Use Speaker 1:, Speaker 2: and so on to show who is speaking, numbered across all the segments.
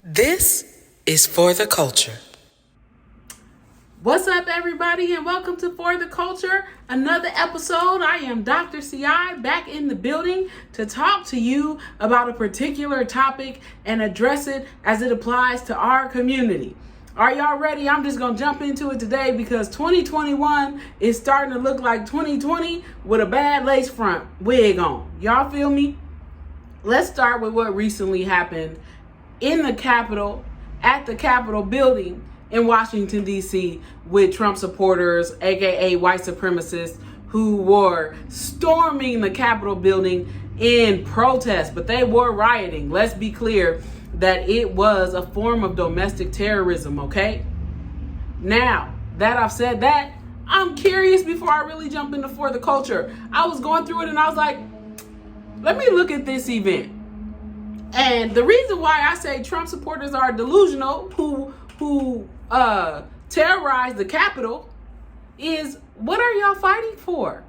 Speaker 1: This is For the Culture.
Speaker 2: What's up, everybody, and welcome to For the Culture, another episode. I am Dr. CI back in the building to talk to you about a particular topic and address it as it applies to our community. Are y'all ready? I'm just going to jump into it today because 2021 is starting to look like 2020 with a bad lace front wig on. Y'all feel me? Let's start with what recently happened in the Capitol, at the Capitol building in Washington, D.C. with Trump supporters, aka white supremacists, who were storming the Capitol building in protest, but they were rioting. Let's be clear that it was a form of domestic terrorism, okay? Now, that I've said that, I'm curious before I really jump into For the Culture. I was going through it and I was like, let me look at this event. And the reason why I say Trump supporters are delusional, who terrorize the Capitol, is what are y'all fighting for?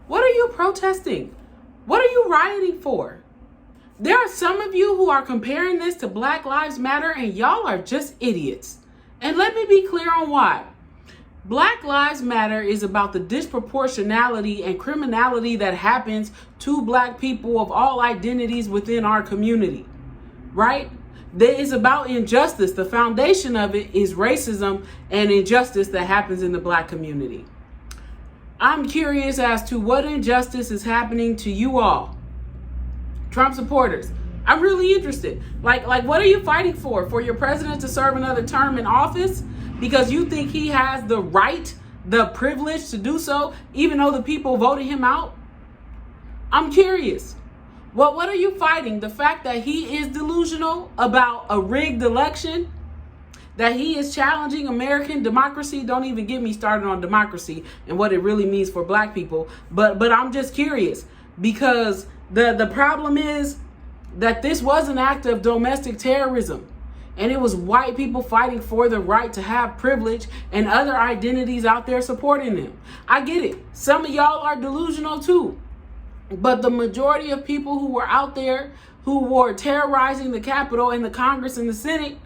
Speaker 2: What are you protesting? What are you rioting for? There are some of you who are comparing this to Black Lives Matter, and y'all are just idiots. And let me be clear on why. Black Lives Matter is about the disproportionality and criminality that happens to Black people of all identities within our community, right? That is about injustice. The foundation of it is racism and injustice that happens in the Black community. I'm curious as to what injustice is happening to you all, Trump supporters. I'm really interested. Like what are you fighting for? For your president to serve another term in office? Because you think he has the right, the privilege to do so, even though the people voted him out? I'm curious. What are you fighting? The fact that he is delusional about a rigged election? That he is challenging American democracy? Don't even get me started on democracy and what it really means for Black people. But I'm just curious because the problem is that this was an act of domestic terrorism. And it was white people fighting for the right to have privilege and other identities out there supporting them. I get it. Some of y'all are delusional too. But the majority of people who were out there who were terrorizing the Capitol and the Congress and the Senate,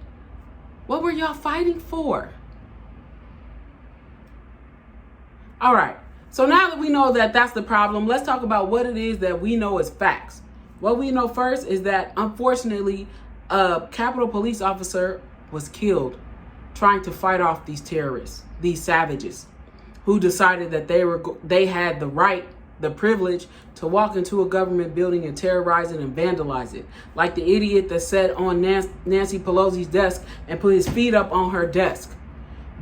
Speaker 2: what were y'all fighting for? All right. So now that we know that that's the problem, let's talk about what it is that we know as facts. What we know first is that, unfortunately, a Capitol police officer was killed trying to fight off these terrorists, these savages, who decided that they had the right, the privilege to walk into a government building and terrorize it and vandalize it. Like the idiot that sat on Nancy Pelosi's desk and put his feet up on her desk.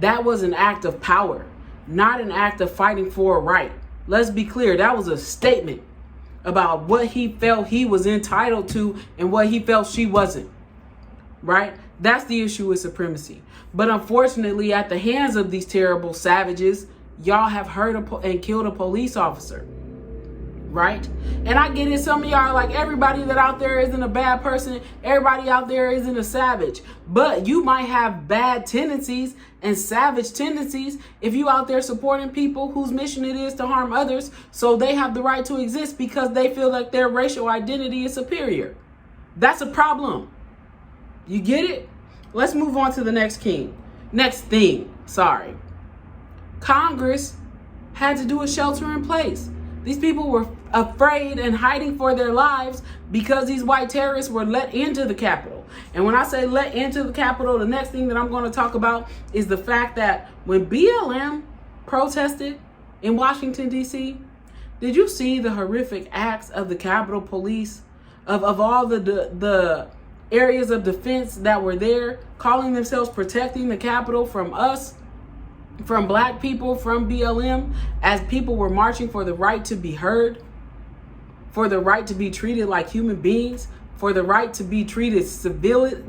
Speaker 2: That was an act of power, not an act of fighting for a right. Let's be clear, that was a statement about what he felt he was entitled to and what he felt she wasn't. Right? That's the issue with supremacy. But unfortunately, at the hands of these terrible savages, y'all have hurt and killed a police officer. Right? And I get it. Some of y'all are like, everybody that out there isn't a bad person. Everybody out there isn't a savage. But you might have bad tendencies and savage tendencies if you out there supporting people whose mission it is to harm others, so they have the right to exist because they feel like their racial identity is superior. That's a problem. You get it? Let's move on to the next thing. Congress had to do a shelter in place. These people were afraid and hiding for their lives because these white terrorists were let into the Capitol. And when I say let into the Capitol, the next thing that I'm going to talk about is the fact that when BLM protested in Washington, D.C., did you see the horrific acts of the Capitol Police, of all the areas of defense that were there, calling themselves protecting the Capitol from us, from Black people, from BLM, as people were marching for the right to be heard, for the right to be treated like human beings, for the right to be treated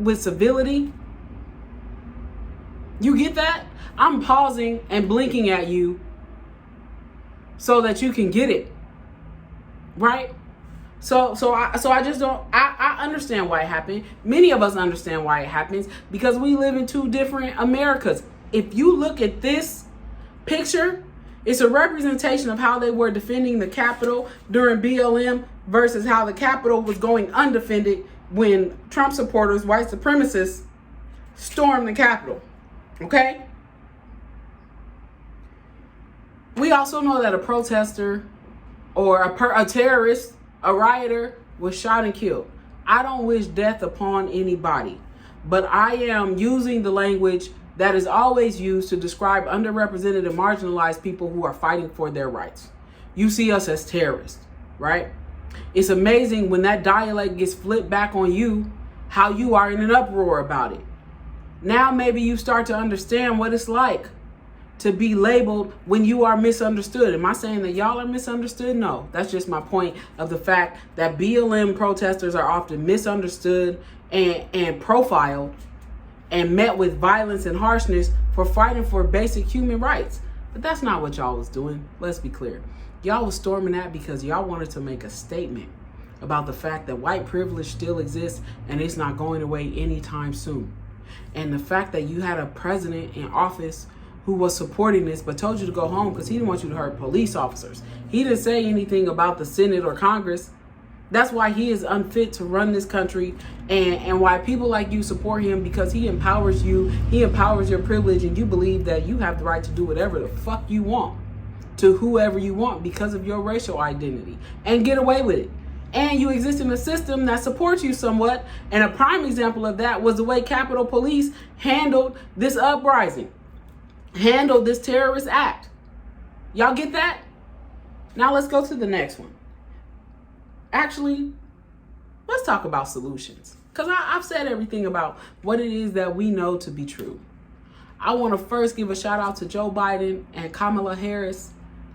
Speaker 2: with civility? You get that? I'm pausing and blinking at you so that you can get it, right? So I just don't, I understand why it happened. Many of us understand why it happens because we live in two different Americas. If you look at this picture, it's a representation of how they were defending the Capitol during BLM versus how the Capitol was going undefended when Trump supporters, white supremacists, storm the Capitol. Okay? We also know that a protester or a terrorist, a rioter, was shot and killed. I don't wish death upon anybody, but I am using the language that is always used to describe underrepresented and marginalized people who are fighting for their rights. You see us as terrorists, right? It's amazing when that dialect gets flipped back on you, how you are in an uproar about it. Now maybe you start to understand what it's like to be labeled when you are misunderstood. Am I saying that y'all are misunderstood? No, that's just my point of the fact that BLM protesters are often misunderstood and profiled and met with violence and harshness for fighting for basic human rights. But that's not what y'all was doing. Let's be clear. Y'all was storming that because y'all wanted to make a statement about the fact that white privilege still exists and it's not going away anytime soon. And the fact that you had a president in office who was supporting this but told you to go home because he didn't want you to hurt police officers. He didn't say anything about the Senate or Congress. That's why he is unfit to run this country, and why people like you support him, because he empowers you, he empowers your privilege, and you believe that you have the right to do whatever the fuck you want to whoever you want because of your racial identity and get away with it. And you exist in a system that supports you somewhat. And a prime example of that was the way Capitol Police handled this uprising, handled this terrorist act. Y'all get that? Now let's go to the next one. Actually, let's talk about solutions, because I've said everything about what it is that we know to be true. I want to first give a shout out to Joe Biden and Kamala Harris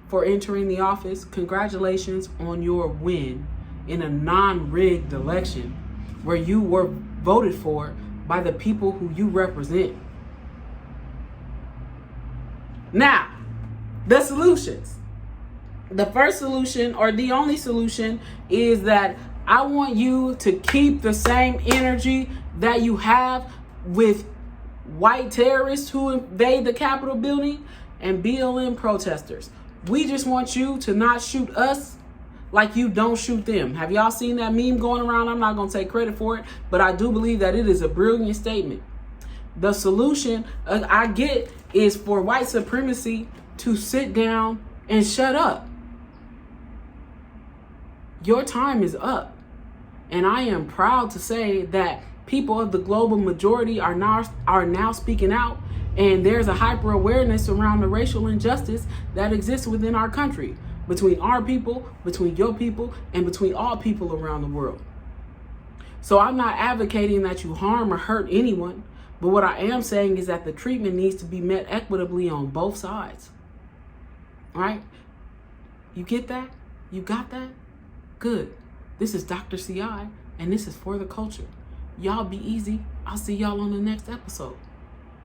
Speaker 2: for entering the office. Congratulations on your win in a non-rigged election where you were voted for by the people who you represent. Now, the solutions. The first solution, or the only solution, is that I want you to keep the same energy that you have with white terrorists who invade the Capitol building and BLM protesters. We just want you to not shoot us like you don't shoot them. Have y'all seen that meme going around? I'm not going to take credit for it, but I do believe that it is a brilliant statement. The solution I get is for white supremacy to sit down and shut up. Your time is up. And I am proud to say that people of the global majority are now speaking out, and there's a hyper awareness around the racial injustice that exists within our country, between our people, between your people, and between all people around the world. So I'm not advocating that you harm or hurt anyone, but what I am saying is that the treatment needs to be met equitably on both sides. All right? You get that? You got that? Good. This is Dr. CI, and this is For the Culture. Y'all be easy. I'll see y'all on the next episode.